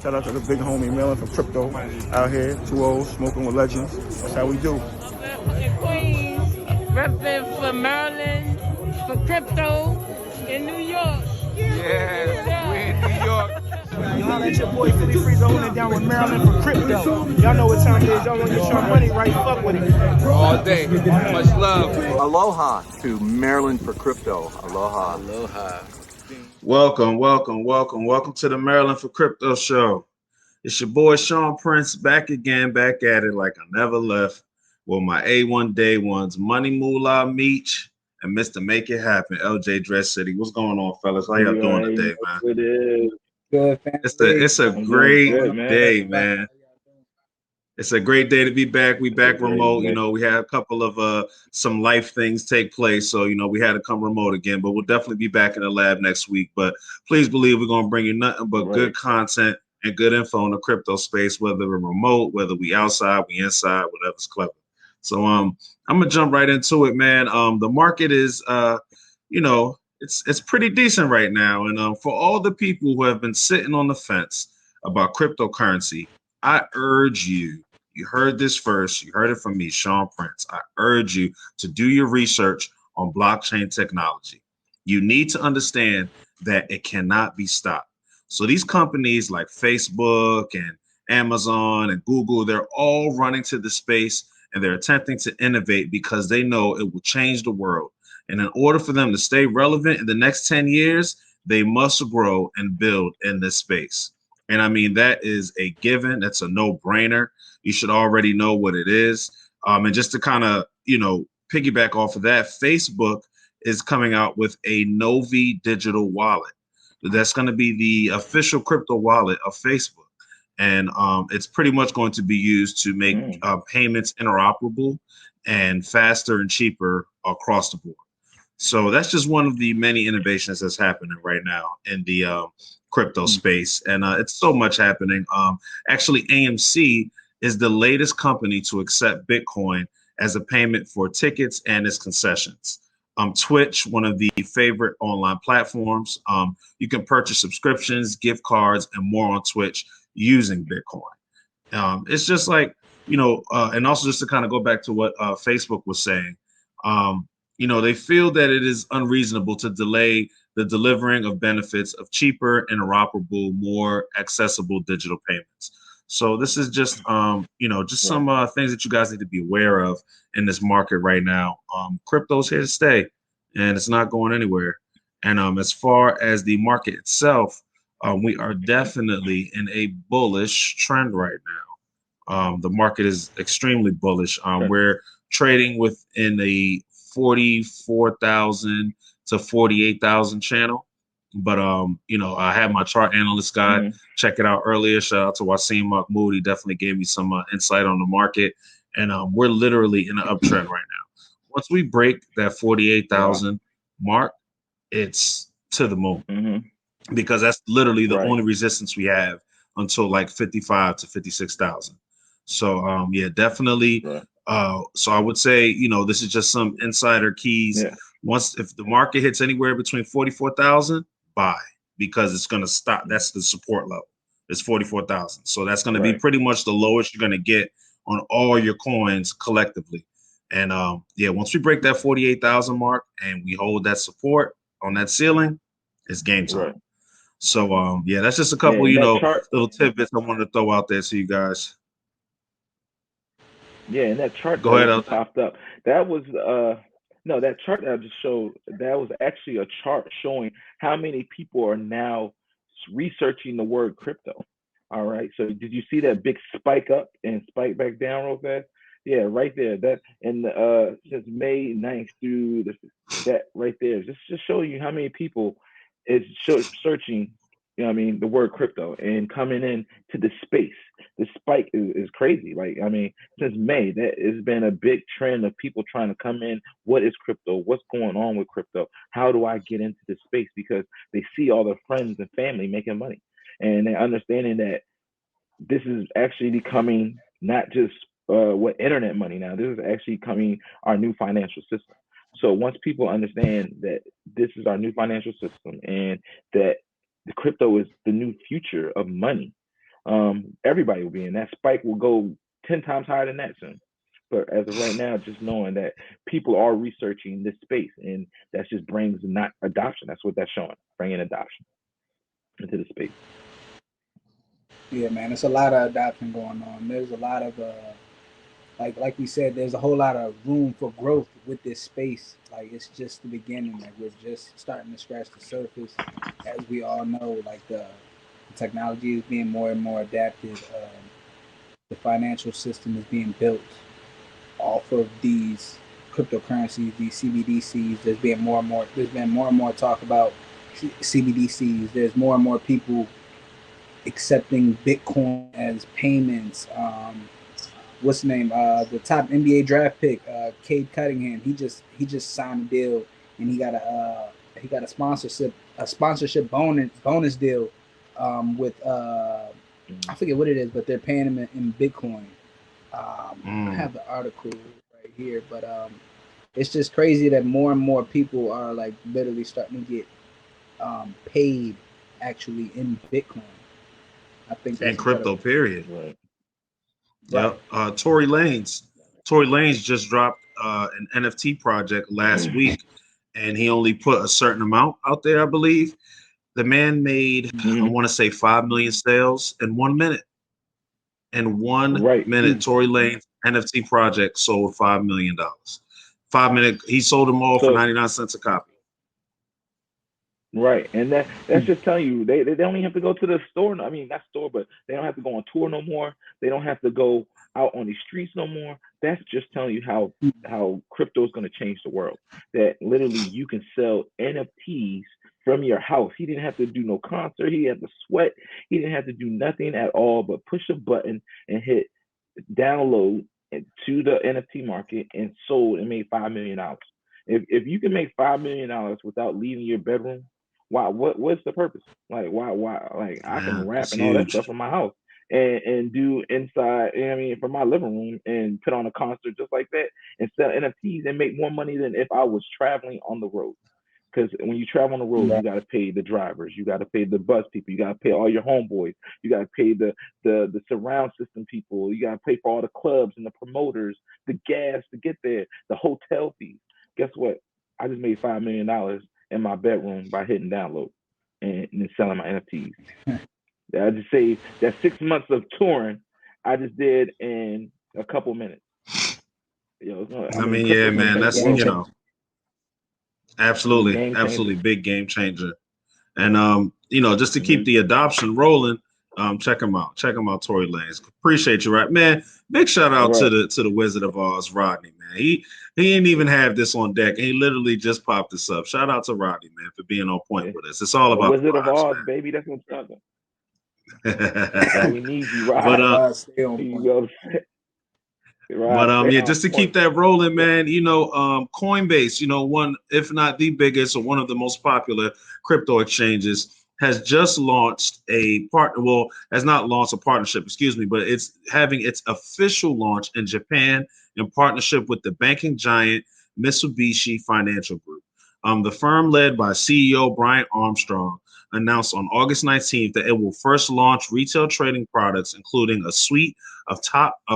Shout out to the big homie Melon from Crypto out here, 2-0, smoking with legends. That's how we do. In Queens, repping for Maryland, for crypto in New York. Yeah, we in New York. You holla at your boy Philly Freezer holding it down with Maryland for crypto. Y'all know what time it is. Y'all want to get your money right. Fuck with it. All day. Much love. Aloha to Maryland for crypto. Aloha. Aloha. Welcome to the Maryland for Crypto show. It's your boy Sean Prince back again, back at it like I never left with my A1 Day Ones, Money Moolah Meech, and Mr. Make It Happen, LJ Dress City. What's going on, fellas? How y'all doing today, man? It is good. It's a great good, man. day, man. It's a great day to be back. We back remote. You know, we had a couple of some life things take place. So, you know, we had to come remote again, but we'll definitely be back in the lab next week. But please believe we're going to bring you nothing but good content and good info in the crypto space, whether we're remote, whether we outside, we inside, whatever's clever. So I'm going to jump right into it, man. The market is, you know, it's pretty decent right now. And for all the people who have been sitting on the fence about cryptocurrency, I urge you. You heard this first. You heard it from me, Sean Prince. I urge you to do your research on blockchain technology. You need to understand that it cannot be stopped. So these companies like Facebook and Amazon and Google, they're all running to the space and they're attempting to innovate because they know it will change the world. And in order for them to stay relevant in the next 10 years, they must grow and build in this space. And I mean, that is a given. That's a no-brainer. You should already know what it is. And just to kind of, you know, piggyback off of that, Facebook is coming out with a Novi digital wallet. That's going to be the official crypto wallet of Facebook. And it's pretty much going to be used to make payments interoperable and faster and cheaper across the board. So that's just one of the many innovations that's happening right now in the crypto space. And it's so much happening. Actually, AMC is the latest company to accept Bitcoin as a payment for tickets and its concessions. Twitch, one of the favorite online platforms, you can purchase subscriptions, gift cards, and more on Twitch using Bitcoin. It's just like, you know, and also just to kind of go back to what Facebook was saying, you know, they feel that it is unreasonable to delay the delivering of benefits of cheaper, interoperable, more accessible digital payments. So this is just, you know, just some things that you guys need to be aware of in this market right now. Crypto's here to stay, and it's not going anywhere. And as far as the market itself, we are definitely in a bullish trend right now. The market is extremely bullish. We're trading within the 44,000 to 48,000 channel. But, you know, I had my chart analyst guy check it out earlier. Shout out to Wasim Mahmoud. He definitely gave me some insight on the market. And we're literally in an uptrend right now. Once we break that 48,000 mark, it's to the moon because that's literally the only resistance we have until like 55 to 56,000. So, yeah, definitely. So I would say, you know, this is just some insider keys. If the market hits anywhere between 44,000, buy, because it's going to stop. That's the support level. It's 44,000. So that's going to be pretty much the lowest you're going to get on all your coins collectively. And yeah, once we break that 48,000 mark and we hold that support on that ceiling, it's game time. So yeah, that's just a couple, you know, little tidbits I wanted to throw out there to you guys. Yeah, and that chart that popped up. That was no, that chart that I just showed, that was actually a chart showing how many people are now researching the word crypto. All right. So did you see that big spike up and spike back down real fast? Yeah, right there. That and since May 9th through that right there, just showing you how many people is searching, you know what I mean, the word crypto and coming in to the space. The spike is crazy. Like, I mean, since May, that has been a big trend of people trying to come in. What is crypto? What's going on with crypto? How do I get into this space? Because they see all their friends and family making money. And they're understanding that this is actually becoming not just what internet money now. This is actually becoming our new financial system. So once people understand that this is our new financial system and that the crypto is the new future of money, everybody will be in. That spike will go 10 times higher than that soon. But as of right now, just knowing that people are researching this space, and that just brings not adoption. That's what that's showing, bringing adoption into the space. Yeah, man, it's a lot of adoption going on. There's a lot of like we said, there's a whole lot of room for growth with this space. Like, it's just the beginning. Like, we're just starting to scratch the surface. As we all know, like, the technology is being more and more adapted. The financial system is being built off of these cryptocurrencies, these CBDCs. There's been more and more talk about CBDCs. There's more and more people accepting Bitcoin as payments. What's the name? The top NBA draft pick, Cade Cunningham. He just signed a deal, and he got a sponsorship bonus deal with I forget what it is, but they're paying him in Bitcoin. I have the article right here, but it's just crazy that more and more people are like literally starting to get paid actually in Bitcoin. I think that's in crypto, incredible. Period. Right. Yep. Tory Lanez just dropped an NFT project last week, and he only put a certain amount out there, I believe. The man made, I want to say 5 million sales in 1 minute. In 1 minute, Tory Lanez NFT project sold $5 million. 5 minute, he sold them all for 99 cents a copy. Right, and that's just telling you they don't even have to go to the store. I mean, not store, but they don't have to go on tour no more. They don't have to go out on the streets no more. That's just telling you how crypto is going to change the world. That literally you can sell NFTs from your house. He didn't have to do no concert. He didn't have to sweat. He didn't have to do nothing at all but push a button and hit download to the NFT market and sold and made $5 million. If you can make $5 million without leaving your bedroom, what's the purpose? Like why like I can rap and all that stuff from my house and do inside, you know what I mean, from my living room and put on a concert just like that and sell NFTs and make more money than if I was traveling on the road. Because when you travel on the road, you got to pay the drivers, you got to pay the bus people, you got to pay all your homeboys, you got to pay the surround system people, you got to pay for all the clubs and the promoters, the gas to get there, the hotel fees. Guess what? I just made $5 million in my bedroom by hitting download and selling my NFTs. I just saved that 6 months of touring I just did in a couple minutes. I mean, yeah, man, that's, absolutely big game changer. And just to keep the adoption rolling, check him out, Tory Lanez. Appreciate you, right, man. Big shout out to the Wizard of Oz, Rodney, man. He didn't even have this on deck, and he literally just popped this up. Shout out to Rodney, man, for being on point with us. It's all about Wizard of Oz, man. Baby. That's what I'm talking. We need you, right? But just to keep that rolling, man, Coinbase, one, if not the biggest or one of the most popular crypto exchanges, has just launched a partner. Well, has not launched a partnership, but it's having its official launch in Japan in partnership with the banking giant Mitsubishi Financial Group. The firm, led by CEO Brian Armstrong, announced on August 19th that it will first launch retail trading products, including a suite of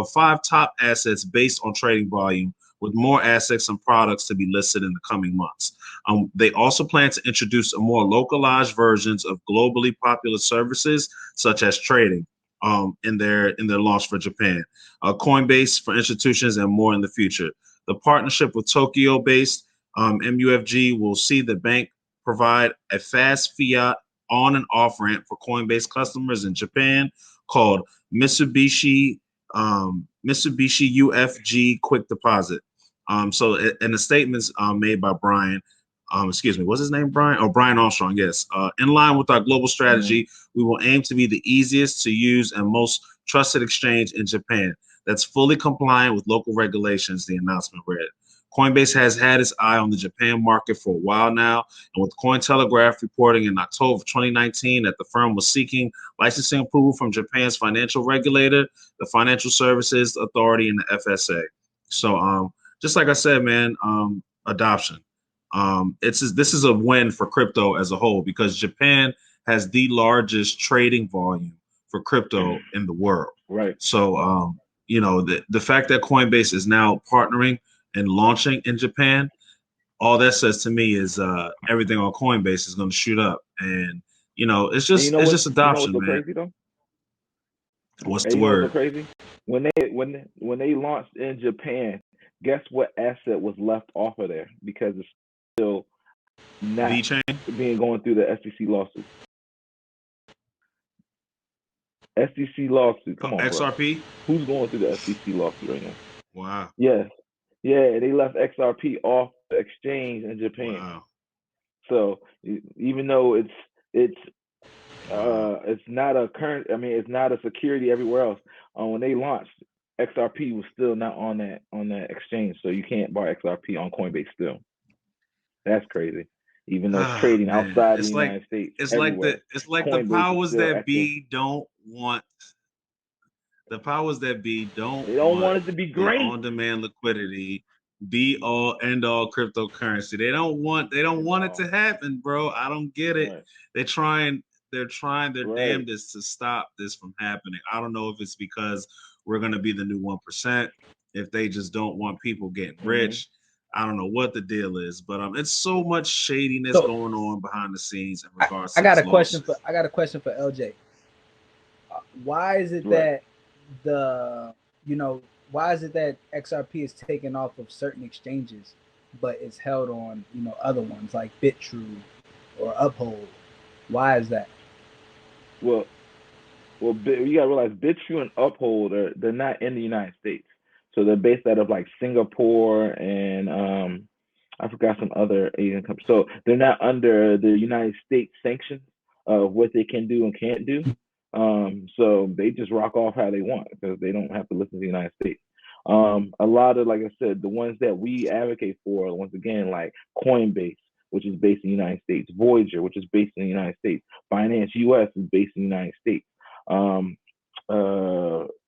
5 top assets based on trading volume, with more assets and products to be listed in the coming months. They also plan to introduce a more localized versions of globally popular services, such as trading, in their launch for Japan, Coinbase for institutions, and more in the future. The partnership with Tokyo-based MUFG will see the bank provide a fast fiat on and off ramp for Coinbase customers in Japan called Mitsubishi UFG Quick Deposit. So in the statements made by Brian, what's his name, Brian? Oh, Brian Armstrong, yes. In line with our global strategy, we will aim to be the easiest to use and most trusted exchange in Japan that's fully compliant with local regulations, the announcement read. Coinbase has had its eye on the Japan market for a while now, and with Cointelegraph reporting in October 2019 that the firm was seeking licensing approval from Japan's financial regulator, the Financial Services Authority, and the FSA. So just like I said, man, adoption. This is a win for crypto as a whole, because Japan has the largest trading volume for crypto in the world. Right. So, you know, the fact that Coinbase is now partnering and launching in Japan, all that says to me is everything on Coinbase is going to shoot up. And, you know, it's And you just know what's adoption, so man. crazy though? What's And the you know what's so word? crazy? When they launched in Japan, guess what asset was left off of there because it's still not VeChain? being going through the SEC lawsuit. SEC lawsuit. Come on, bro. XRP? Who's going through the SEC lawsuit right now? Wow. Yes. Yeah, they left XRP off the exchange in Japan. Wow. So even though it's Wow. not a current, I mean, it's not a security everywhere else. When they launched, XRP was still not on that exchange, so you can't buy XRP on Coinbase still. That's crazy. Even though it's trading Man. outside It's the like United States, it's everywhere. like the Coinbase is powers still that active. be don't want the powers that be don't They don't want want it to be the great. on-demand liquidity be all end all cryptocurrency. They don't want it to happen, bro. I don't get it. Right. They're trying their Right. damnedest to stop this from happening. I don't know if it's because we're gonna be the new 1%, if they just don't want people getting rich. I don't know what the deal is, but it's so much shadiness going on behind the scenes in regards to I got this a question lawsuit. for LJ. Why is it Right. that why is it that XRP is taken off of certain exchanges, but it's held on other ones like BitTrue or Uphold? Why is that? Well, you gotta realize BitTrue and Uphold they're not in the United States, so they're based out of like Singapore and I forgot some other Asian companies. So they're not under the United States sanctions of what they can do and can't do. So they just rock off how they want because they don't have to listen to the United States. A lot of, like I said, the ones that we advocate for, once again, like Coinbase, which is based in the United States, Voyager, which is based in the United States, Binance US is based in the United States.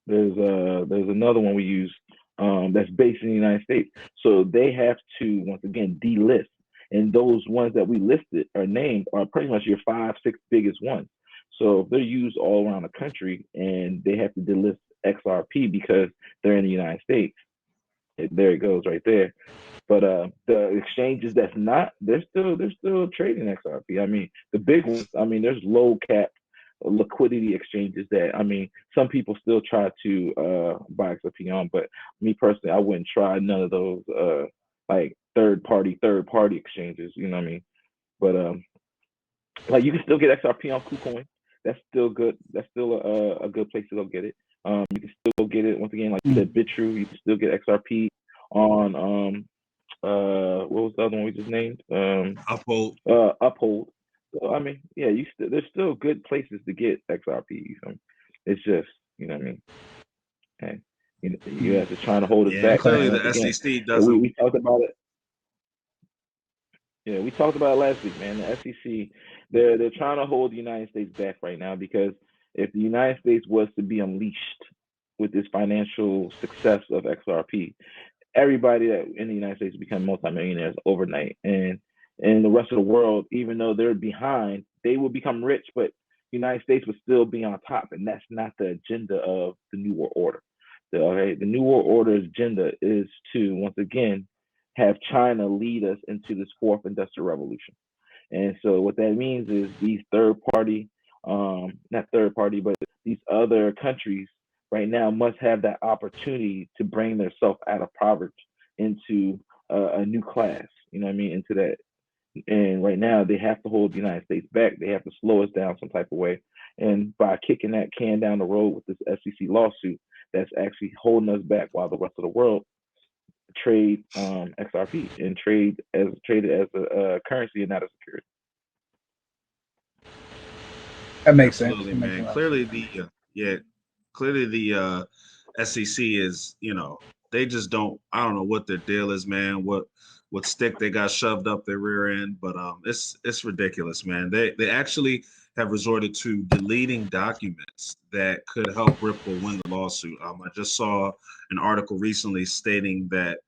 There's another one we use that's based in the United States. So they have to, once again, delist. And those ones that we listed are named are pretty much your 5-6 biggest ones. So they're used all around the country and they have to delist XRP because they're in the United States. There it goes right there. But the exchanges that's not, they're still trading XRP. I mean, the big ones, I mean, there's low cap liquidity exchanges that, I mean, some people still try to buy XRP on, but me personally, I wouldn't try none of those like third party exchanges, you know what I mean? But like you can still get XRP on KuCoin. That's still good. That's still a good place to go get it. You can still get it once again, like you said, BitTrue. You can still get XRP on what was the other one we just named? Uphold. Uphold. So I mean, yeah, there's still good places to get XRP. It's just, you know what I mean? And you have to try to hold us back. Clearly Once the again, SEC doesn't. we talked about it. Yeah, we talked about it last week, man. The SEC, they're trying to hold the United States back right now because if the United States was to be unleashed with this financial success of XRP, everybody that in the United States would become multimillionaires overnight, and the rest of the world, even though they're behind, they will become rich, but the United States would still be on top, and that's not the agenda of the New World Order. The New World Order's agenda is to, once again, have China lead us into this fourth industrial revolution. And so what that means is these not third party, but these other countries right now must have that opportunity to bring themselves out of poverty into a new class, you know what I mean, into that. And right now they have to hold the United States back. They have to slow us down some type of way. And by kicking that can down the road with this SEC lawsuit, that's actually holding us back while the rest of the world trade XRP and traded as a currency and not a security. That makes Absolutely, sense. man. Clearly the SEC is, they just don't. I don't know what their deal is, man. What stick they got shoved up their rear end, but it's ridiculous, man. They actually have resorted to deleting documents that could help Ripple win the lawsuit. I just saw an article recently stating that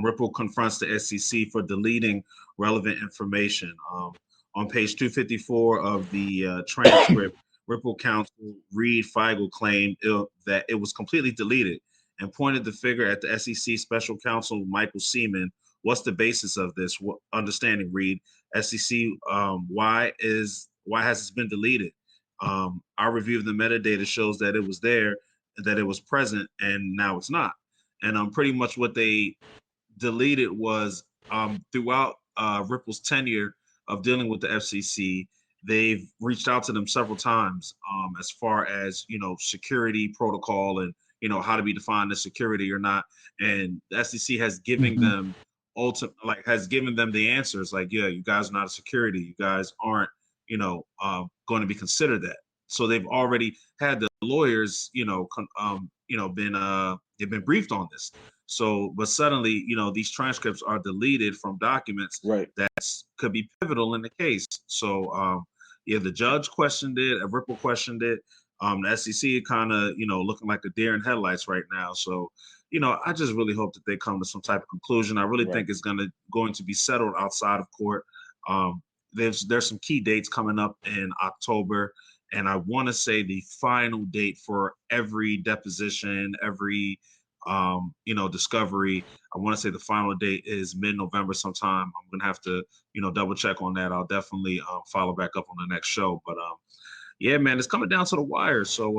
Ripple confronts the SEC for deleting relevant information. On page 254 of the transcript, Ripple counsel Reed Feigl claimed that it was completely deleted and pointed the finger at the SEC special counsel Michael Seaman. What's the basis of this? Understanding, Reed, SEC, why has this been deleted? Our review of the metadata shows that it was there, that it was present, and now it's not. And pretty much what they deleted was throughout Ripple's tenure of dealing with the FCC, they've reached out to them several times as far as, security protocol and, how to be defined as security or not. And the SEC has given them has given them the answers like, yeah, you guys are not a security. You guys aren't, going to be considered that. So they've already had the lawyers, they've been briefed on this. So, but suddenly, these transcripts are deleted from documents that could be pivotal in the case. So, the judge questioned it, Ripple questioned it. The SEC kind of, looking like a deer in headlights right now. So, I just really hope that they come to some type of conclusion. I really think it's going to be settled outside of court. There's some key dates coming up in October, and I want to say the final date for every deposition, every discovery. I want to say the final date is mid-November sometime. I'm gonna have to, double check on that. I'll definitely follow back up on the next show. But yeah, man, it's coming down to the wire. So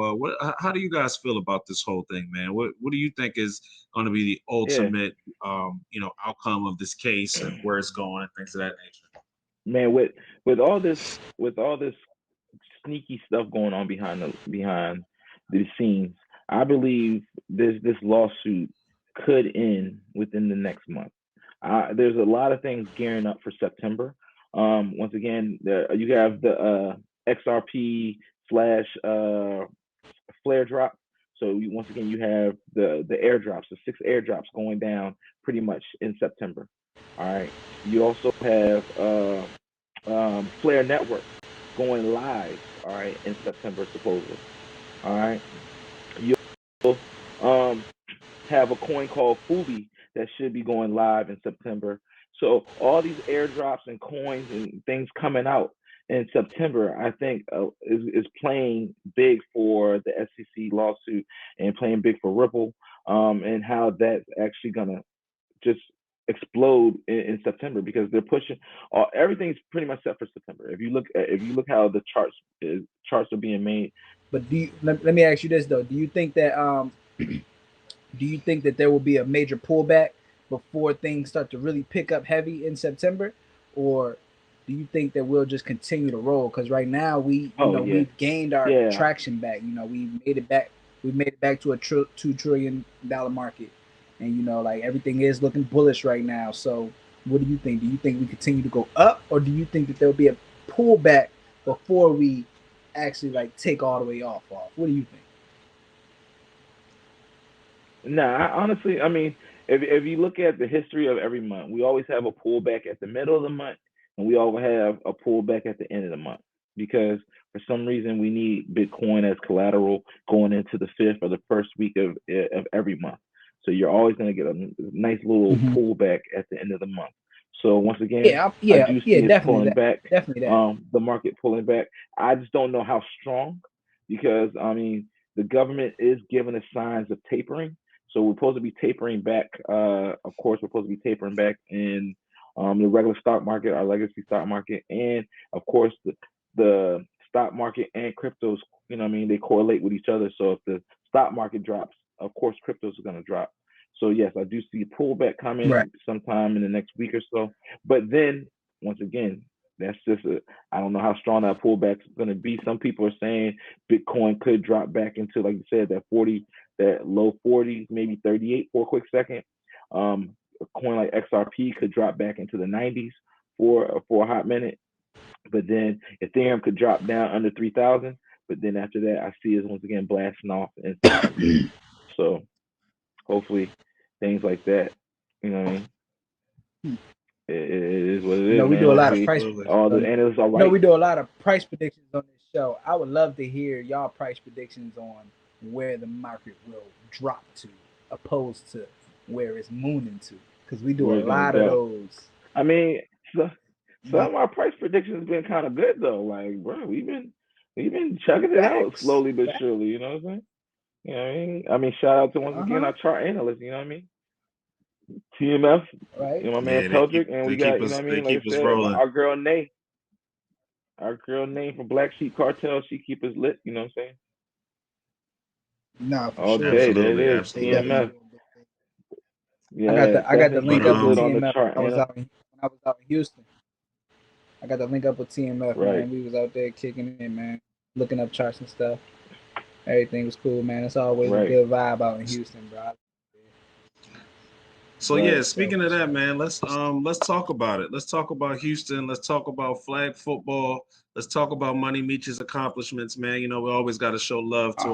how do you guys feel about this whole thing, man? What do you think is going to be the ultimate outcome of this case and where it's going and things of that nature? Man, with all this sneaky stuff going on behind the scenes, I believe this lawsuit could end within the next month. There's a lot of things gearing up for September. Once again, you have the XRP / flare drop. So once again, you have the airdrops, the 6 airdrops going down pretty much in September. All right. You also have Flare Network going live. All right, in September supposedly. All right. You have a coin called Fubi that should be going live in September. So all these airdrops and coins and things coming out in September, I think is playing big for the SEC lawsuit and playing big for Ripple, and how that's actually gonna just explode in September, because they're pushing everything's pretty much set for September. If you look how the charts are being made. But let me ask you this though: do you think that there will be a major pullback before things start to really pick up heavy in September, or do you think that we'll just continue to roll? Because right now we've gained our traction back. We made it back. We made it back to a $2 trillion market, and like everything is looking bullish right now. So what do you think? Do you think we continue to go up, or do you think that there'll be a pullback before we actually take all the way off? What do you think? Nah, honestly, I mean, if you look at the history of every month, we always have a pullback at the middle of the month, and we always have a pullback at the end of the month, because for some reason we need Bitcoin as collateral going into the 5th or the first week of every month. So you're always going to get a nice little pullback at the end of the month. So once again, I do see it pulling back. Definitely the market pulling back. I just don't know how strong, because I mean the government is giving us signs of tapering. So we're supposed to be tapering back. Of course, we're supposed to be tapering back in the regular stock market, our legacy stock market, and of course the stock market and cryptos. They correlate with each other. So if the stock market drops, of course cryptos are going to drop. So yes, I do see a pullback coming sometime in the next week or so. But then once again, that's just I don't know how strong that pullback is going to be. Some people are saying Bitcoin could drop back into, like you said, that low 40s, maybe 38 for a quick second. A coin like XRP could drop back into the 90s for a hot minute. But then Ethereum could drop down under 3,000. But then after that, I see it once again blasting off. So hopefully things like that, you know what I mean? It is what it is. We do a lot of price. All the analysts are right. We do a lot of price predictions on this show. I would love to hear y'all price predictions on where the market will drop to, opposed to where it's mooning to, because we do a lot of those. I mean, some of our price predictions have been kind of good though. Like, bro, we've been He's been chugging it out Facts. slowly but Facts. surely. You know what I'm saying? You know what I mean? I mean, shout out to once again our chart analyst. You know what I mean? TMF, Right. you know, my man Yeah, Peldrick, and we got, you know what I they mean? Like keep I us said, rolling. our girl Nay from Black Sheep Cartel, she keep us lit. You know what I'm saying? No, for All sure. day, there Absolutely, it is. They absolutely. definitely TMF. do a big thing. Yeah, I got the definitely But link keep up us with lit on the TMF chart, when I was Anna. out in Houston. I got the link up with TMF, Right. man. We was out there kicking it, man, looking up charts and stuff. Everything was cool, man. It's always a Right. good vibe out in Houston, bro. So Right. yeah, speaking of that, man, let's talk about it. Let's talk about Houston. Let's talk about flag football. Let's talk about Money Meech's accomplishments, man. You know, we always got to show love to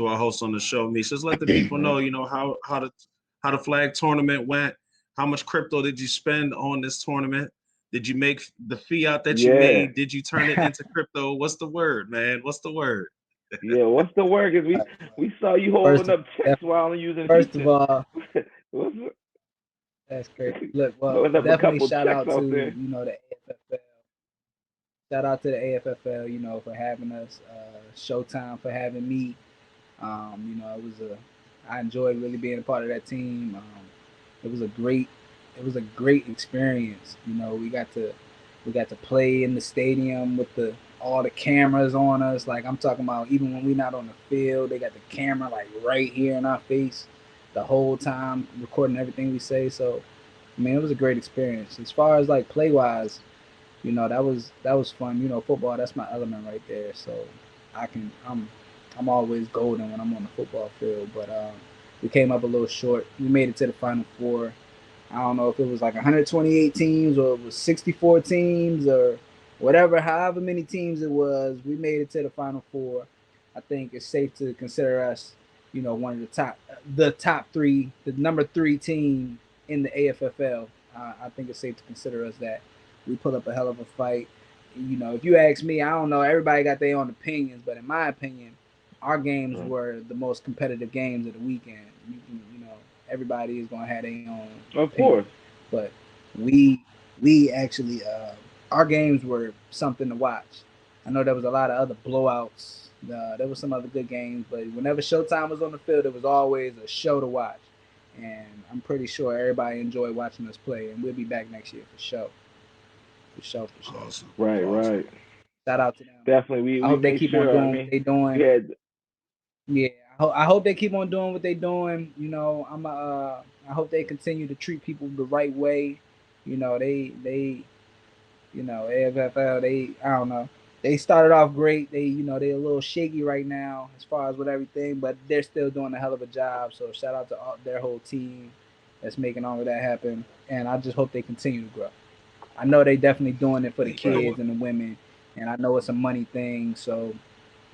our host on the show, Meech. Just let the people know, you know, how the flag tournament went. How much crypto did you spend on this tournament? Did you make the fiat that you made? Did you turn it into crypto? What's the word, man? What's the word? Yeah, what's the word? Cause we saw you holding up checks while using First Houston. of all, What's it? that's great. Look, well, Loading up a definitely couple shout checks out out to, there. you know, the AFFL. Shout out to the AFFL, you know, for having us. Showtime for having me. You know, I enjoyed really being a part of that team. It was a great experience. You know, we got to play in the stadium with all the cameras on us. Like I'm talking about, even when we're not on the field, they got the camera like right here in our face the whole time, recording everything we say. So, I mean, it was a great experience. As far as like play wise, you know, that was fun. You know, football, that's my element right there. So I'm always golden when I'm on the football field. But we came up a little short. We made it to the Final Four. I don't know if it was like 128 teams or it was 64 teams or whatever, however many teams it was. We made it to the Final Four. I think it's safe to consider us, you know, one of the top three, the number 3 team in the AFFL. I think it's safe to consider us that. We put up a hell of a fight. You know, if you ask me, I don't know. Everybody got their own opinions, but in my opinion, our games were the most competitive games of the weekend. You know, everybody is gonna have their own. Of opinion. course. But we actually our games were something to watch. I know there was a lot of other blowouts. There was some other good games, but whenever Showtime was on the field, it was always a show to watch. And I'm pretty sure everybody enjoyed watching us play, and we'll be back next year for sure. For sure. Awesome. Right, Awesome. right. Shout out to them. Definitely, I we hope they made keep sure. on doing I mean, what they doing. we had. Yeah, I hope they keep on doing what they doing. You know, I hope they continue to treat people the right way. You know, you know, AFFL, I don't know. They started off great. They're a little shaky right now as far as with everything, but they're still doing a hell of a job. So shout out to their whole team that's making all of that happen. And I just hope they continue to grow. I know they definitely doing it for the kids and the women, and I know it's a money thing. So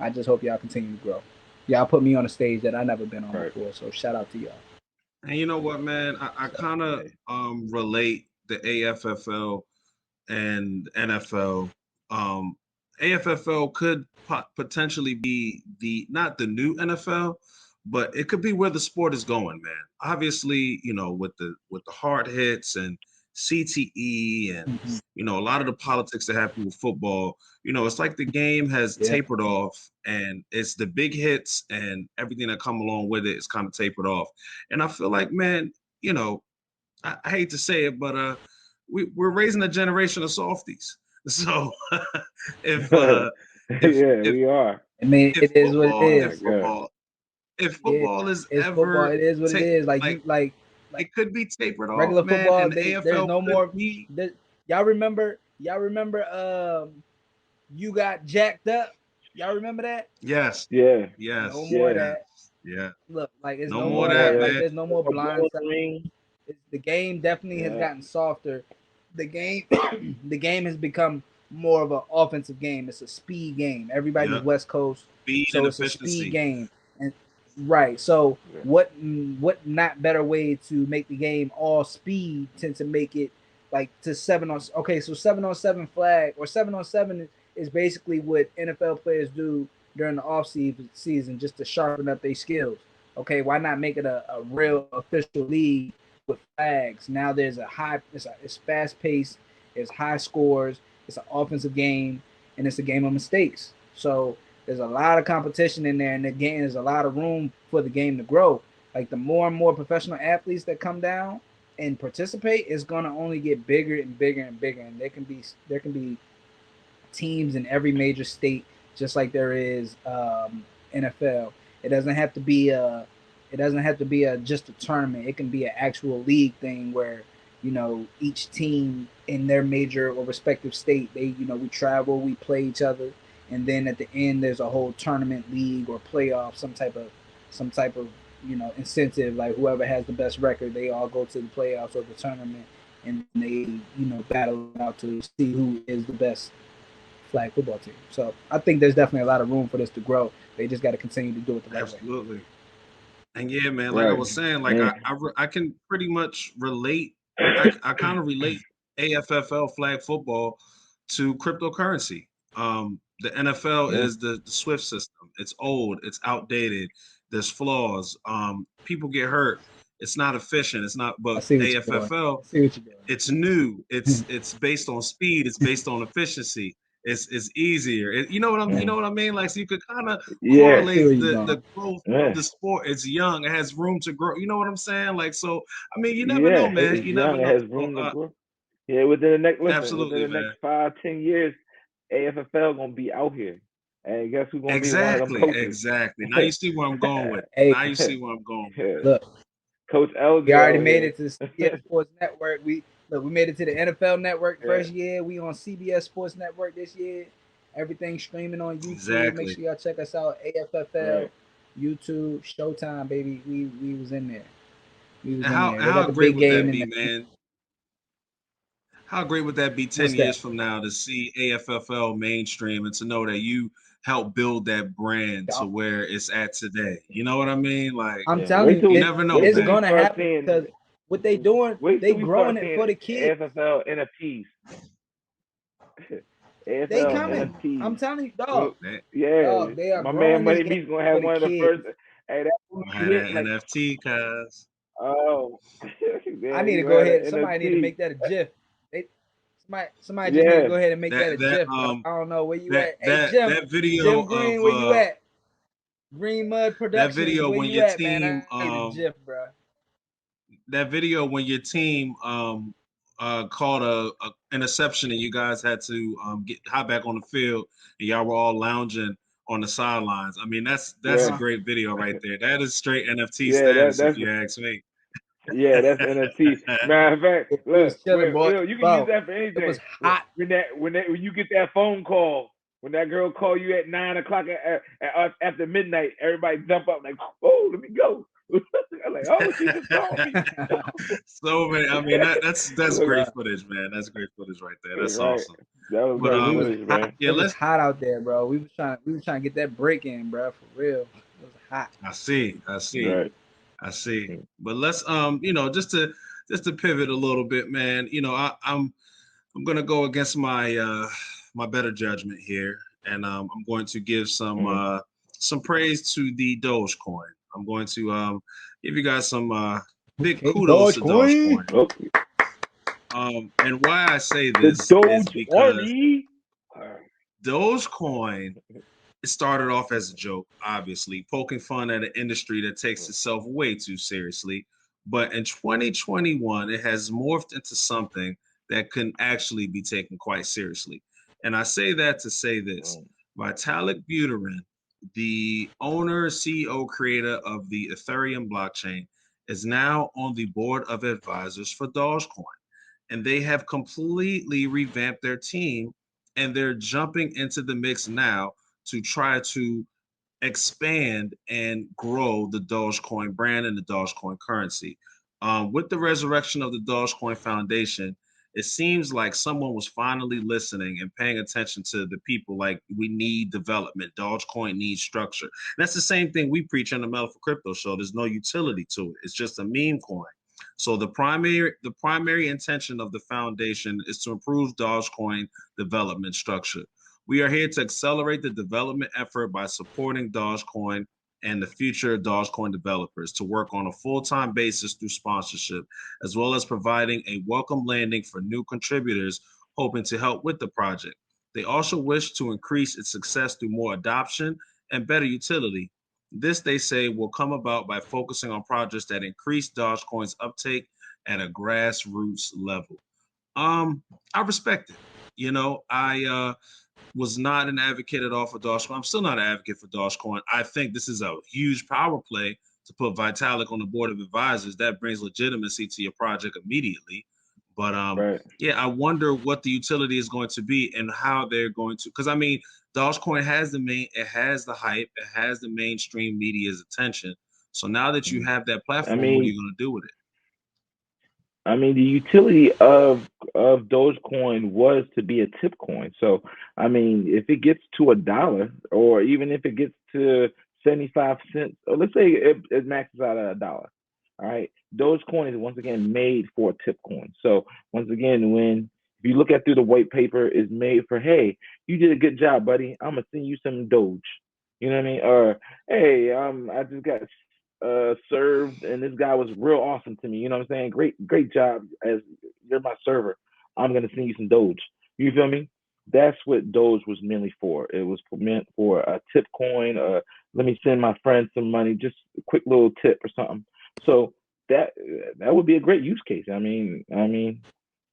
I just hope y'all continue to grow. Y'all put me on a stage that I never been on before. So shout out to y'all. And you know what, man? I kind of relate the AFFL and NFL. AFFL could potentially be not the new NFL, but it could be where the sport is going, man. Obviously, you know, with the hard hits and CTE and you know a lot of the politics that happen with football, you know, it's like the game has tapered off, and it's the big hits and everything that come along with it is kind of tapered off. And I feel like, man, you know, I hate to say it, but we're raising a generation of softies. So if we are. I mean, if it is what it is. If football is it's ever football. It is what it is. Like it could be tapered off, regular man, football. and the There's AFL no could more. be. Y'all remember? You got jacked up. Y'all remember that? Yes. Yeah. Yes. No more of that. Yeah. Look, like it's No no more more of of that, that. Like man. there's no more blind side. The game definitely has gotten softer. The game, the game has become more of an offensive game. It's a speed game. Everybody's West Coast, Speed so and it's a speed efficiency. game. And right, so what not better way to make the game all speed tend to make it like to 7-on. Okay, so 7-on-7 flag or 7-on-7 is basically what NFL players do during the off season just to sharpen up their skills. Okay, why not make it a real official league with flags? Now there's it's fast paced, it's high scores, it's an offensive game, and it's a game of mistakes. So there's a lot of competition in there, and again, there's a lot of room for the game to grow. Like the more and more professional athletes that come down and participate, it's gonna only get bigger and bigger and bigger. And there can be teams in every major state, just like there is NFL. It doesn't have to be just a tournament. It can be an actual league thing where, you know, each team in their major or respective state, they, you know, we travel, we play each other, and then at the end there's a whole tournament league or playoff, some type of you know, incentive, like whoever has the best record, they all go to the playoffs or the tournament, and they, you know, battle out to see who is the best flag football team. So I think there's definitely a lot of room for this to grow. They just got to continue to do it the right way. Absolutely. And yeah, man, like I was saying, like I can pretty much relate. I kind of relate AFFL flag football to cryptocurrency. The NFL is the SWIFT system. It's old. It's outdated. There's flaws. People get hurt. It's not efficient. It's not. But AFFL, it's new. It's based on speed. It's based on efficiency. It's easier. You know what I mean? Like, so you could kind of correlate the growth of the sport. It's young. It has room to grow. You know what I'm saying? Like, so I mean, you never know, man. You never know. It has room to grow. Yeah, within the next absolutely, within the next 5-10 years, AFFL gonna be out here. And guess who's gonna be one of them coaches? Exactly. Now you see where I'm going with. Now you see where I'm going with. Look, Coach Elgin. We already made it to the CBS Sports Network. We made it to the NFL Network first year. We on CBS Sports Network this year. Everything streaming on YouTube. Exactly. Make sure y'all check us out. AFFL, YouTube, Showtime, baby. We was in there. We was and in there. How great would that be, man? How great would that be 10 years from now to see AFFL mainstream and to know that you helped build that brand to where it's at today? You know what I mean? Like, I'm telling you, never know. It's gonna happen because what they doing, they growing it for the kids. AFFL NFTs. AFL they coming. NFTs. I'm telling you, dog. Yeah, dog, they are. My man Money B's gonna have one of the first. Hey, that NFT, cuz. Oh, I need to go ahead. Somebody need to make that a GIF. Somebody just need to go ahead and make that a GIF. I don't know where you at. Hey, Jim, that video Jim Green, where you at? Green Mud Productions. That video where when you your at, team, man? I need a GIF, bro. That video when your team called a interception and you guys had to hop back on the field and y'all were all lounging on the sidelines. I mean, that's a great video right there. That is straight NFT status, if you ask me. Yeah, that's NFT. Matter of fact, look, Will, you can use that for anything. It was hot. When you get that phone call, when that girl call you at 9 o'clock after midnight, everybody jump up like, oh, let me go. I'm like, oh, she just called me. So man, I mean that's great footage, man. That's great footage right there. That's awesome. That was great footage, man. Yeah, it was hot out there, bro. We was trying to get that break in, bro, for real. It was hot. I see. Right. I see. But let's just to pivot a little bit, man. You know, I'm gonna go against my my better judgment here, and I'm going to give some praise to the Dogecoin. I'm going to give you guys some big kudos to Dogecoin. And why I say this is because Dogecoin, it started off as a joke, obviously, poking fun at an industry that takes itself way too seriously. But in 2021, it has morphed into something that can actually be taken quite seriously. And I say that to say this. Vitalik Buterin, the owner, CEO, creator of the Ethereum blockchain, is now on the board of advisors for Dogecoin. And they have completely revamped their team, and they're jumping into the mix now to try to expand and grow the Dogecoin brand and the Dogecoin currency. With the resurrection of the Dogecoin Foundation, it seems like someone was finally listening and paying attention to the people. Like, we need development. Dogecoin needs structure. And that's the same thing we preach on the Metal for Crypto show. There's no utility to it. It's just a meme coin. So the primary intention of the foundation is to improve Dogecoin development structure. We are here to accelerate the development effort by supporting Dogecoin and the future Dogecoin developers to work on a full-time basis through sponsorship, as well as providing a welcome landing for new contributors hoping to help with the project. They also wish to increase its success through more adoption and better utility. This, they say, will come about by focusing on projects that increase Dogecoin's uptake at a grassroots level. I respect it. You know, I was not an advocate at all for Dogecoin. I'm still not an advocate for Dogecoin. I think this is a huge power play to put Vitalik on the board of advisors. That brings legitimacy to your project immediately. But Right. yeah, I wonder what the utility is going to be and how they're going to. Because I mean, Dogecoin has it has the hype, it has the mainstream media's attention. So now that you have that I platform, what are mean, you going to do with it? the utility of Dogecoin was to be a tip coin. So, I mean, if it gets to $1, or even if it gets to 75 cents, or let's say it maxes out at $1, all right, Dogecoin is once again made for a tip coin. So, once again, if you look at through the white paper, is made for, hey, you did a good job, buddy. I'm gonna send you some Doge. You know what I mean? Or, hey, I just got served, and this guy was real awesome to me. You know what I'm saying? Great job, as you're my server. I'm gonna send you some Doge. You feel me? That's what Doge was mainly for. It was meant for a tip coin. Let me send my friend some money, just a quick little tip or something. So that would be a great use case. I mean,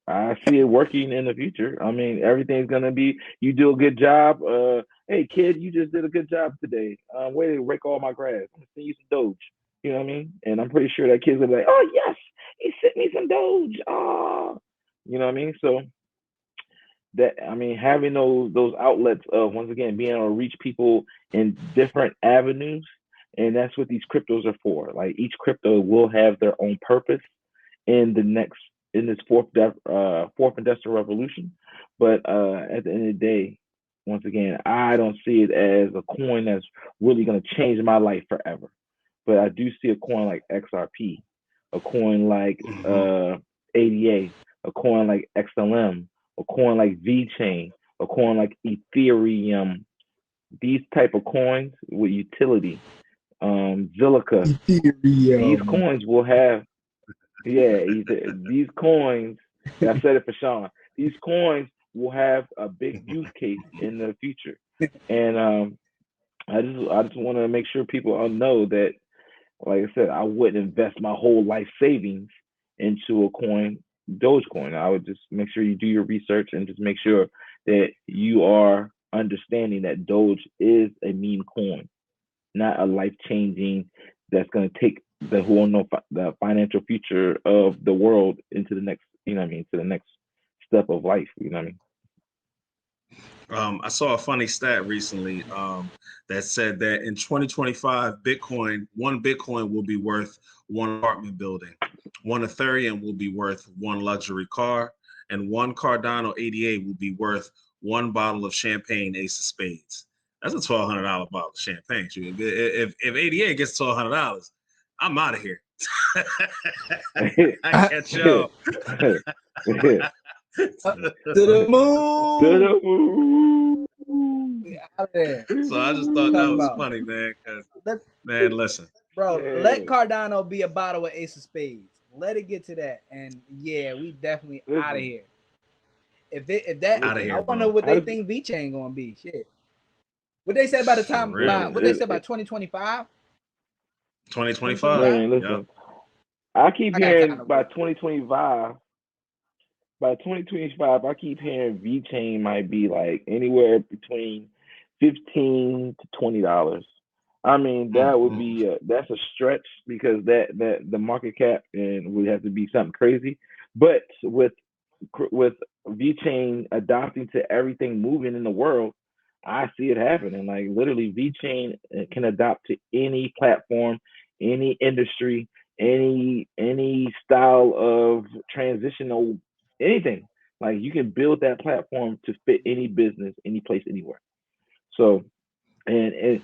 I see it working in the future. I mean, everything's gonna be, you do a good job. Hey kid, you just did a good job today. Way to rake all my grass. I'm gonna send you some Doge. You know what I mean? And I'm pretty sure that kid's gonna be like, oh yes, he sent me some Doge. Oh, you know what I mean? So that, I mean, having those outlets of, once again, being able to reach people in different avenues, and that's what these cryptos are for. Like, each crypto will have their own purpose in this fourth industrial revolution. But at the end of the day, once again, I don't see it as a coin that's really going to change my life forever. But I do see a coin like XRP, a coin like ADA, a coin like XLM, a coin like VeChain, a coin like Ethereum. These type of coins with utility, Zilliqa. These coins will have, these coins. I said it for Sean. These coins will have a big use case in the future, and I just want to make sure people know that, like I said, I wouldn't invest my whole life savings into a coin, Dogecoin. I would just make sure you do your research and just make sure that you are understanding that Doge is a meme coin, not a life changing that's going to take the the financial future of the world into the next, you know what I mean, to the next step of life. You know what I mean? I saw a funny stat recently that said that in 2025, one Bitcoin will be worth one apartment building, one Ethereum will be worth one luxury car, and one Cardano 88 will be worth one bottle of champagne Ace of Spades. That's a $1,200 bottle of champagne. If 88 gets $1,200, I'm out of here. I catch y'all. To the moon. To the moon. Out there. So I just thought that was funny, man. Man, listen, bro, let Cardano be a bottle of Ace of Spades. Let it get to that, and yeah, we definitely out of here. If that, I want to know what they think VeChain gonna be. Shit, what they said by the time, what they said by 2025. 2025. Man, listen, yep. I keep hearing by 2025. By 2025, I keep hearing VeChain might be like anywhere between $15 to $20. I mean, that would be that's a stretch, because that the market cap and would have to be something crazy. But with VeChain adopting to everything moving in the world, I see it happening. Like, literally, VeChain can adopt to any platform, any industry, any style of transitional anything. Like, you can build that platform to fit any business, any place, anywhere. So, and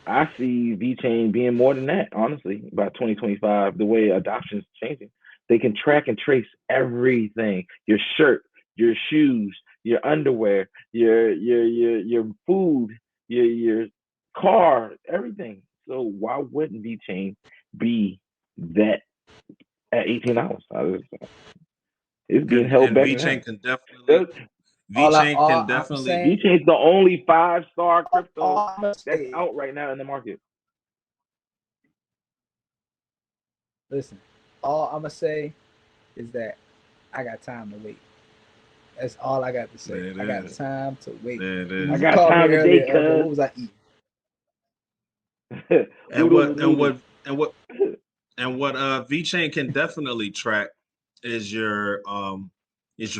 I see VeChain being more than that, honestly, by 2025, the way adoption is changing. They can track and trace everything: your shirt, your shoes, your underwear, your food, your car, everything. So why wouldn't VeChain be that at $18? It's being held back. VeChain can definitely. VeChain all can I'm definitely. saying, VeChain's the only 5-star crypto all I'm gonna that's say, out right now in the market. listen, all I'm gonna say is that I got time to wait. That's all I got to say. There it I got is. time to wait. There it You I is. got called me time today, earlier, what was I eating? cuz. And Oodles what and and noodles. what and what and what VeChain can definitely track is your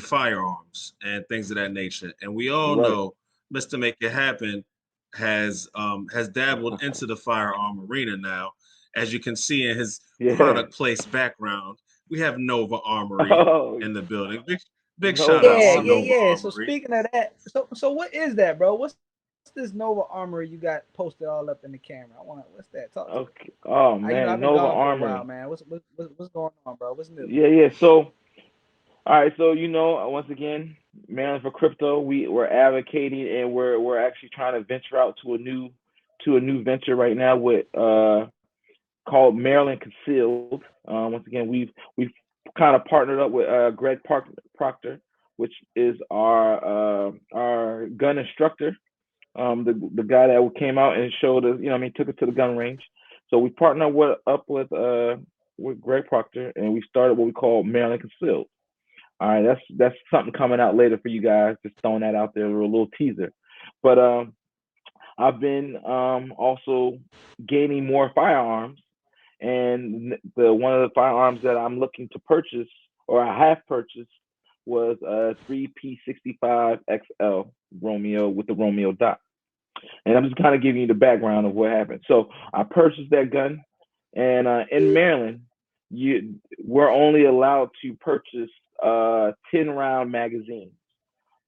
firearms and things of that nature. And we all Right. know Mr. Make It Happen has dabbled into the firearm arena now. As you can see in his Yeah. product place background, we have Nova Armory Oh, in the building. Big Nova shout out to Armory. Nova So Armory. speaking of that, so what is that, bro? What's this Nova Armory you got posted all up in the camera? What's that? Talk to me. Okay. Oh You know, I've man, been Nova gone for a while, Armory. man. What's going on, bro? What's new? Yeah. So, all right. So once again, Maryland for crypto, we're advocating and we're actually trying to venture out to a new venture right now with called Maryland Concealed. Once again, we've kind of partnered up with Greg Proctor, which is our gun instructor. The guy that came out and showed us, took us to the gun range. So we partnered up with Greg Proctor, and we started what we call Maryland Concealed. All right, that's something coming out later for you guys. Just throwing that out there, a little teaser. But I've been also gaining more firearms, and one of the firearms that I'm looking to purchase, or I have purchased, was a 3P65 XL Romeo with the Romeo dot. And I'm just kind of giving you the background of what happened. So I purchased that gun, and in Maryland, we're only allowed to purchase 10-round magazines.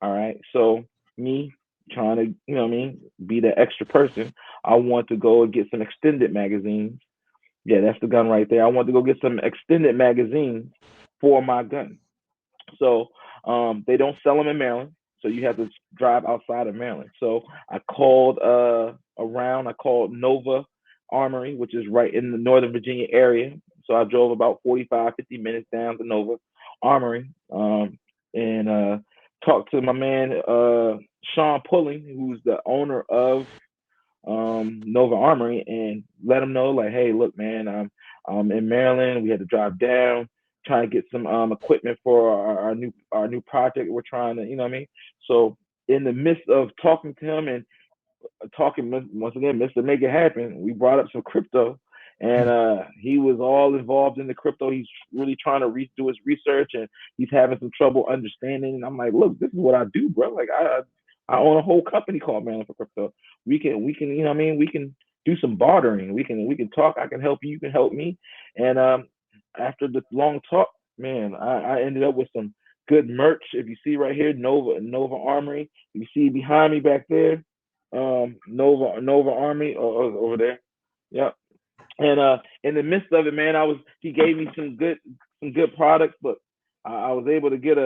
All right. So me trying to, be the extra person, I want to go and get some extended magazines. Yeah, that's the gun right there. I want to go get some extended magazines for my gun. So they don't sell them in Maryland, so you have to drive outside of Maryland. So I called around. I called Nova Armory, which is right in the Northern Virginia area. So I drove about 45, 50 minutes down to Nova Armory and talked to my man Sean Pulling, who's the owner of Nova Armory, and let him know, like, hey, look, man, I'm in Maryland. We had to drive down, trying to get some equipment for our new project we're trying to, So in the midst of talking to him and talking once again, Mr. Make It Happen, we brought up some crypto, and he was all involved in the crypto. He's really trying to do his research, and he's having some trouble understanding. And I'm like, look, this is what I do, bro. Like I own a whole company called Maryland for Crypto. We can, we can do some bartering. We can talk. I can help you. You can help me. And after the long talk, man, I ended up with some good merch. If you see right here, Nova Armory. If you see behind me back there, Nova Army over there. Yep. And in the midst of it, man, he gave me some good products, but I was able to get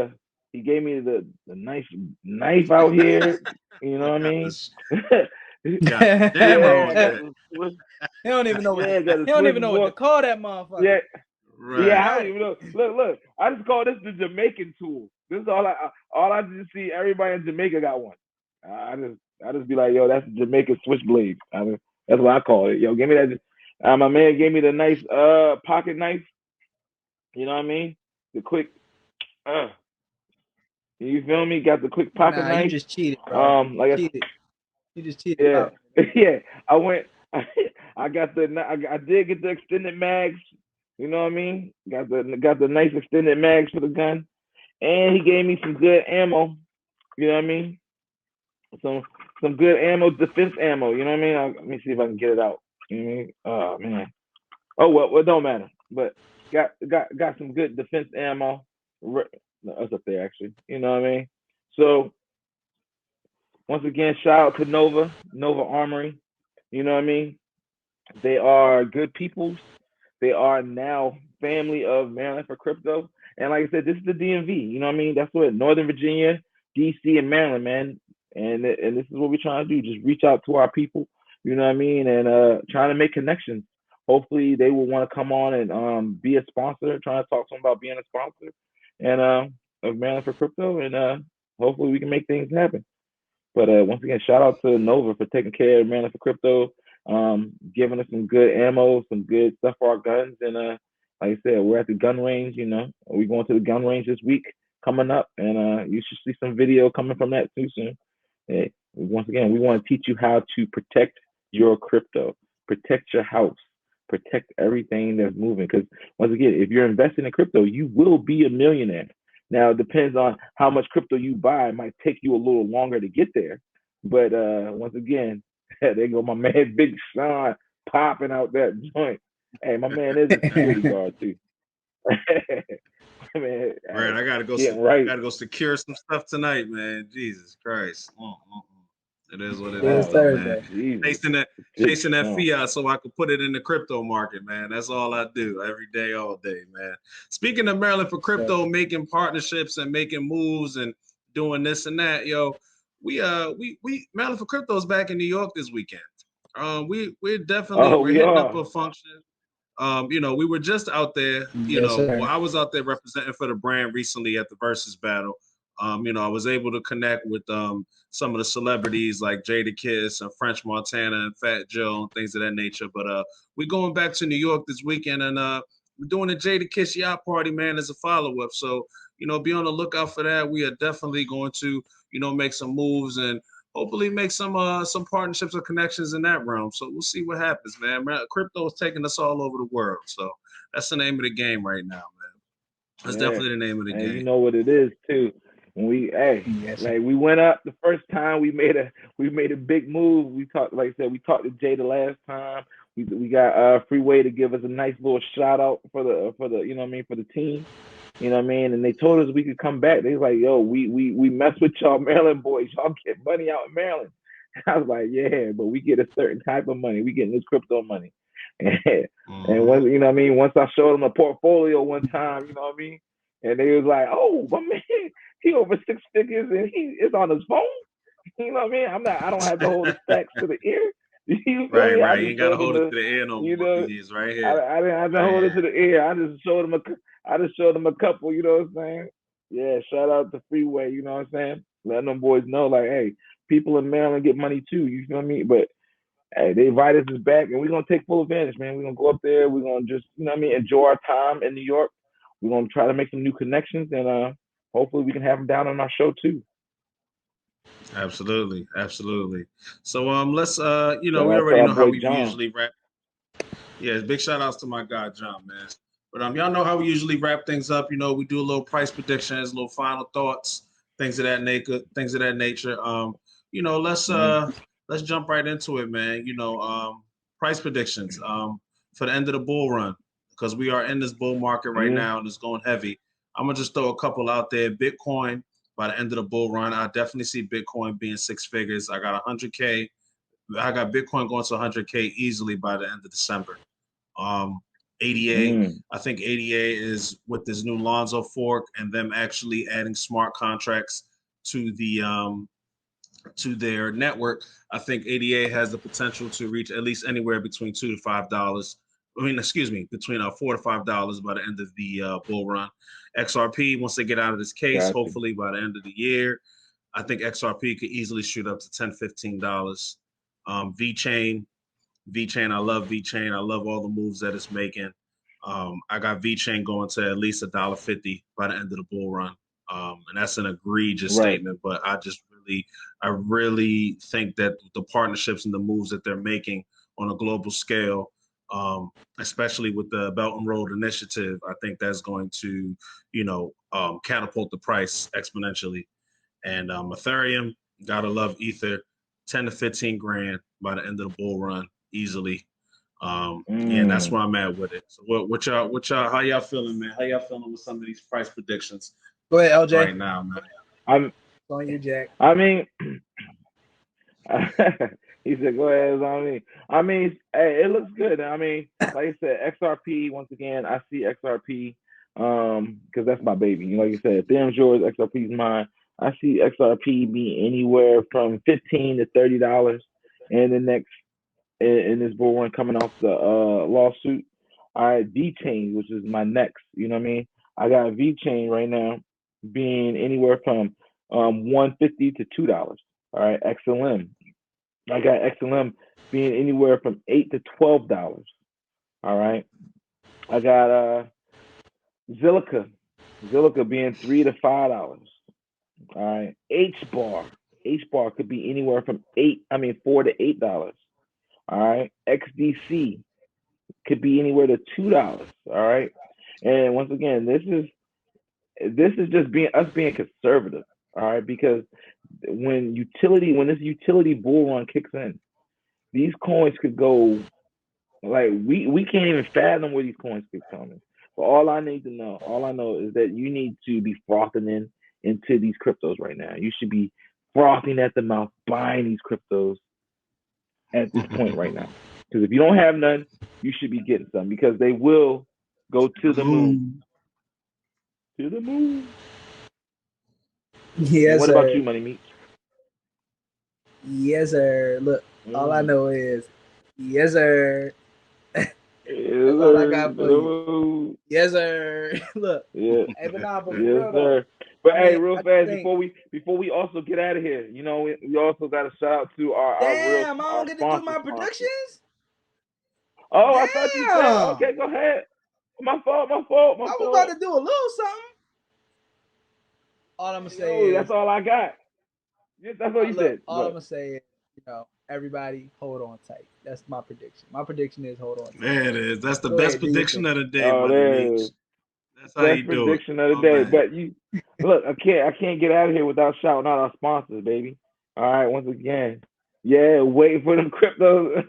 he gave me the nice knife out here. You know what I mean? God damn Yeah, I on got that. He don't even know. I got He don't even know what to call that motherfucker. Yeah, Right. I don't even know. Look. I just call this the Jamaican tool. This is all I just see. Everybody in Jamaica got one. I just be like, yo, that's Jamaican switchblade. That's what I call it. Yo, give me that. My man gave me the nice pocket knife. You know what I mean? The quick. You feel me? Got the quick pocket Nah, knife. you just cheated, bro. You just cheated. Yeah, yeah. I went. I did get the extended mags. You know what I mean? Got the nice extended mags for the gun, and he gave me some good ammo. You know what I mean? Some good ammo, defense ammo. You know what I mean? Let me see if I can get it out. You know what I mean? Oh man. Oh well, it don't matter. But got some good defense ammo. No, that's up there actually. You know what I mean? So once again, shout out to Nova Armory. You know what I mean? They are good peoples. They are now family of Maryland for Crypto. And like I said, this is the DMV. You know what I mean? That's what Northern Virginia, DC, and Maryland, man. And this is what we're trying to do. Just reach out to our people. You know what I mean? And trying to make connections. Hopefully, they will want to come on and be a sponsor. Trying to talk to them about being a sponsor and of Maryland for Crypto. And hopefully we can make things happen. But once again, shout out to Nova for taking care of Maryland for Crypto, giving us some good ammo, some good stuff for our guns. And like I said, we're at the gun range. We're going to the gun range this week coming up, and you should see some video coming from that too soon. Hey, once again, we want to teach you how to protect your crypto, protect your house, protect everything that's moving. Because once again, if you're investing in crypto, you will be a millionaire. Now, it depends on how much crypto you buy. It might take you a little longer to get there. But once again, there go my man Big Sean popping out that joint. Hey, my man is a security guard too. Man, Right, I gotta go. right. Gotta go secure some stuff tonight, man. Jesus Christ. It is what it It's is, though, Thursday. man. Chasing that fiat so I can put it in the crypto market, man. That's all I do every day, all day, man. Speaking of Maryland for Crypto, making partnerships and making moves and doing this and that, yo, we Maryland for Crypto is back in New York this weekend. We're definitely hitting up a function. We were just out there, I was out there representing for the brand recently at the Versus battle. I was able to connect with some of the celebrities like Jada Kiss and French Montana and Fat Joe and things of that nature. But we're going back to New York this weekend, and we're doing a Jada Kiss yacht party, man, as a follow-up. So, be on the lookout for that. We are definitely going to, make some moves and hopefully make some partnerships or connections in that realm. So we'll see what happens, man. Crypto is taking us all over the world. So that's the name of the game right now, man. That's definitely the name of the game. You know what it is too. When we we went up the first time, we made a big move. We talked, like I said, we talked to Jada last time. We got Freeway to give us a nice little shout out for the for the team. And they told us we could come back. They was like, yo, we mess with y'all Maryland boys. Y'all get money out in Maryland. I was like, yeah, but we get a certain type of money. We getting this crypto money. And once I showed them a portfolio one time, and they was like, oh, my man, he over 6 figures and he is on his phone. I don't have to hold the stacks to the ear. Right. You ain't gotta hold it to the ear no more. He's right here. I didn't have to hold it to the ear. I just showed him a couple, you know what I'm saying? Yeah, shout out to Freeway, you know what I'm saying? Letting them boys know, like, hey, people in Maryland get money too, you feel me? But hey, they invited us back, and we're gonna take full advantage, man. We're gonna go up there, we're gonna just, enjoy our time in New York. We're gonna try to make some new connections, and hopefully we can have them down on our show too. Absolutely. So let's we already know how we usually wrap. Yeah, big shout outs to my guy John, man. But y'all know how we usually wrap things up. We do a little price predictions, little final thoughts, things of that nature. Let's jump right into it, man. Price predictions for the end of the bull run, because we are in this bull market right now and it's going heavy. I'm gonna just throw a couple out there. Bitcoin by the end of the bull run, I definitely see Bitcoin being 6 figures. I got 100K. I got Bitcoin going to 100K easily by the end of December. ADA, I think ADA is with this new Lonzo fork and them actually adding smart contracts to their network. I think ADA has the potential to reach at least anywhere between $2 to $5. Between $4 to $5 by the end of the bull run. XRP, once they get out of this case, hopefully by the end of the year, I think XRP could easily shoot up to $10, $15. VeChain, I love VeChain. I love all the moves that it's making. I got VeChain going to at least $1.50 by the end of the bull run. And that's an egregious statement, but I really think that the partnerships and the moves that they're making on a global scale, especially with the Belt and Road Initiative, I think that's going to, catapult the price exponentially. And Ethereum, gotta love Ether, 10 to 15 grand by the end of the bull run, easily. And that's where I'm at with it. So what y'all, how y'all feeling, man? How y'all feeling with some of these price predictions? Go ahead, LJ. Right now, man. I'm on you, Jack. He said, go ahead, it's on me. Hey, it looks good. Like I said, XRP, once again, I see XRP because that's my baby. Like you said, Ethereum's yours, XRP's mine. I see XRP being anywhere from $15 to $30 in this bull run coming off the lawsuit. All right, VeChain, which is my next, I got VeChain right now being anywhere from $1.50 to $2. All right, XLM. I got XLM being anywhere from $8 to $12. All right. I got Zilliqa being $3 to $5. All right. H bar could be anywhere from $4 to $8. All right. XDC could be anywhere to $2. All right. And once again, this is just being conservative. All right, because when this utility bull run kicks in, these coins could go like we can't even fathom where these coins keep coming. But all I know is that you need to be frothing into these cryptos right now. You should be frothing at the mouth, buying these cryptos at this point right now. Because if you don't have none, you should be getting some, because they will go to the moon. To the moon. Yes, what about you, Money Meat? Yes, sir. Look, all I know is, yes, sir. That's all I got for you. Yes, sir. Look. Yeah. Hey, but nah, but yes, sir. But hey, real fast, before we also get out of here, you know, we also got to shout out to our Damn, I don't get to do my predictions. Oh, damn. I thought you said. Okay, go ahead. My fault. I was about to do a little something. All I'm gonna say is that's all I got. That's what you said. All I'm gonna say is, you know, everybody hold on tight. That's my prediction. My prediction is hold on tight. There it is. That's the best prediction of the day, Money. That's how you do it. Prediction of the day. Man. But you look, I can't get out of here without shouting out our sponsors, baby. All right, once again. Yeah, waiting for them cryptos.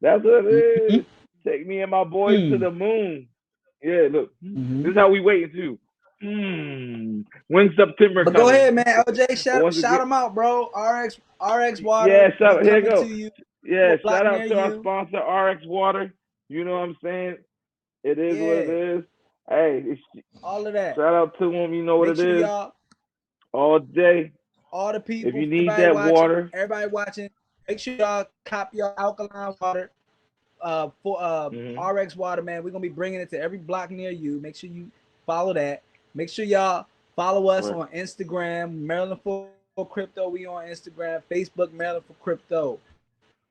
That's what it is. Take me and my boys to the moon. Yeah, look. This is how we waiting too. When September but coming? Go ahead, man. LJ, shout them out, bro. RX Water. Yeah, here you go. Yeah, we'll shout out to our sponsor, RX Water. You know what I'm saying? It is what it is. Hey, all of that. Shout out to them. You know what it is. All day. All the people. If you need that water. Everybody watching, make sure y'all copy your alkaline water. RX Water, man. We're gonna be bringing it to every block near you. Make sure you follow that. Make sure y'all follow us on Instagram, Maryland for Crypto. We on Instagram, Facebook, Maryland for Crypto.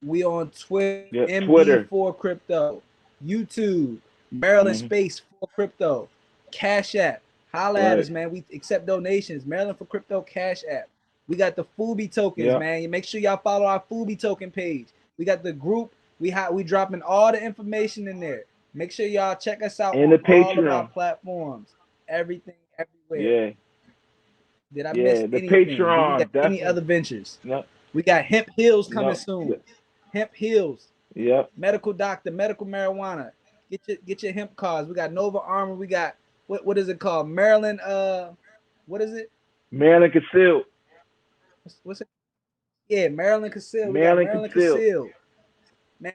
We on Twitter, MB for Crypto, YouTube, Maryland Space for Crypto, Cash App. Holla at us, man. We accept donations. Maryland for Crypto Cash App. We got the Fubi tokens, man. Make sure y'all follow our Fubi token page. We got the group. We dropping all the information in there. Make sure y'all check us out on all of our platforms. Everything, everywhere. Yeah. Did I miss the anything? Patreon? We got any other ventures? Yep. We got Hemp Hills coming soon. Hemp Hills. Yep. Medical doctor, medical marijuana. Get your hemp cards. We got Nova Armor. We got what is it called? Maryland. What is it? Maryland Concealed. What's it? Yeah, Maryland Concealed. Maryland Concealed. Man,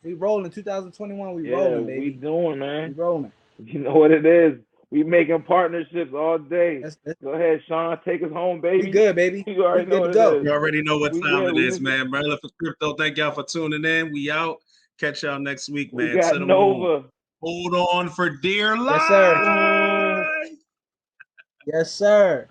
we rolling. 2021. We rolling, baby. We doing, man. We rolling. You know what it is. We making partnerships all day. Go ahead, Sean. Take us home, baby. We good, baby. You already know what it is. You already know what time it is, man. Maryland for Crypto. Thank y'all for tuning in. We out. Catch y'all next week, man. We got Nova. Hold on for dear life. Yes, sir. Yes, sir.